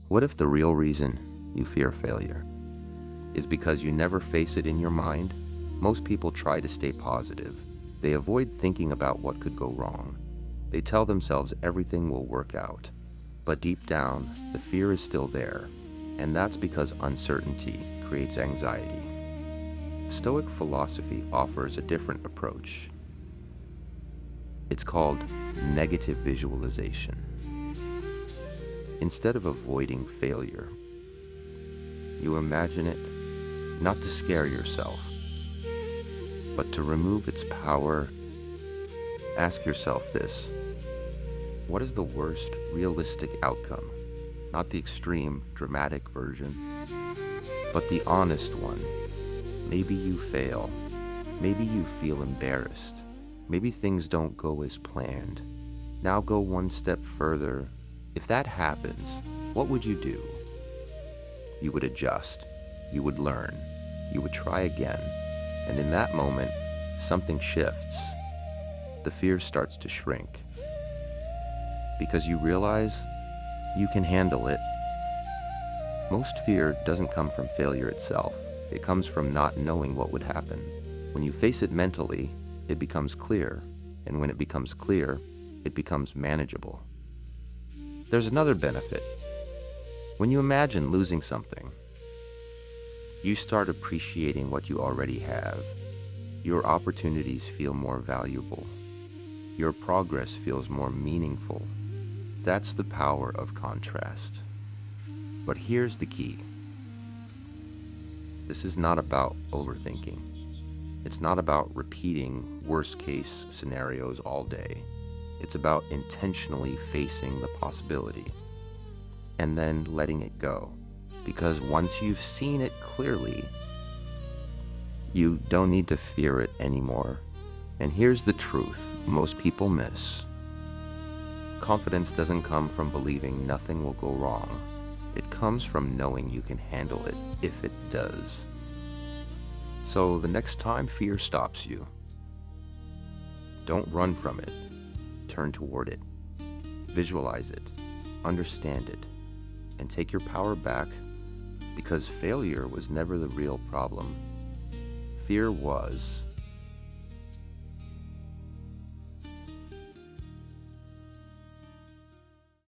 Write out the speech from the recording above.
What if the real reason you fear failure is because you never face it in your mind? Most people try to stay positive. They avoid thinking about what could go wrong. They tell themselves everything will work out. But deep down, the fear is still there, and that's because uncertainty creates anxiety. Stoic philosophy offers a different approach. It's called negative visualization. Instead of avoiding failure, you imagine it not to scare yourself, but to remove its power. Ask yourself this: what is the worst realistic outcome? Not the extreme, dramatic version, but the honest one. Maybe you fail. Maybe you feel embarrassed. Maybe things don't go as planned. Now go one step further. If that happens, what would you do? You would adjust. You would learn. You would try again. And in that moment, something shifts. The fear starts to shrink. Because you realize you can handle it. Most fear doesn't come from failure itself. It comes from not knowing what would happen. When you face it mentally, it becomes clear. And when it becomes clear, it becomes manageable. There's another benefit. When you imagine losing something, you start appreciating what you already have. Your opportunities feel more valuable. Your progress feels more meaningful. That's the power of contrast. But here's the key. This is not about overthinking. It's not about repeating worst-case scenarios all day. It's about intentionally facing the possibility and then letting it go. Because once you've seen it clearly, you don't need to fear it anymore. And here's the truth most people miss. Confidence doesn't come from believing nothing will go wrong. It comes from knowing you can handle it if it does. So the next time fear stops you, don't run from it. Turn toward it. Visualize it. Understand it. And take your power back, because failure was never the real problem. Fear was.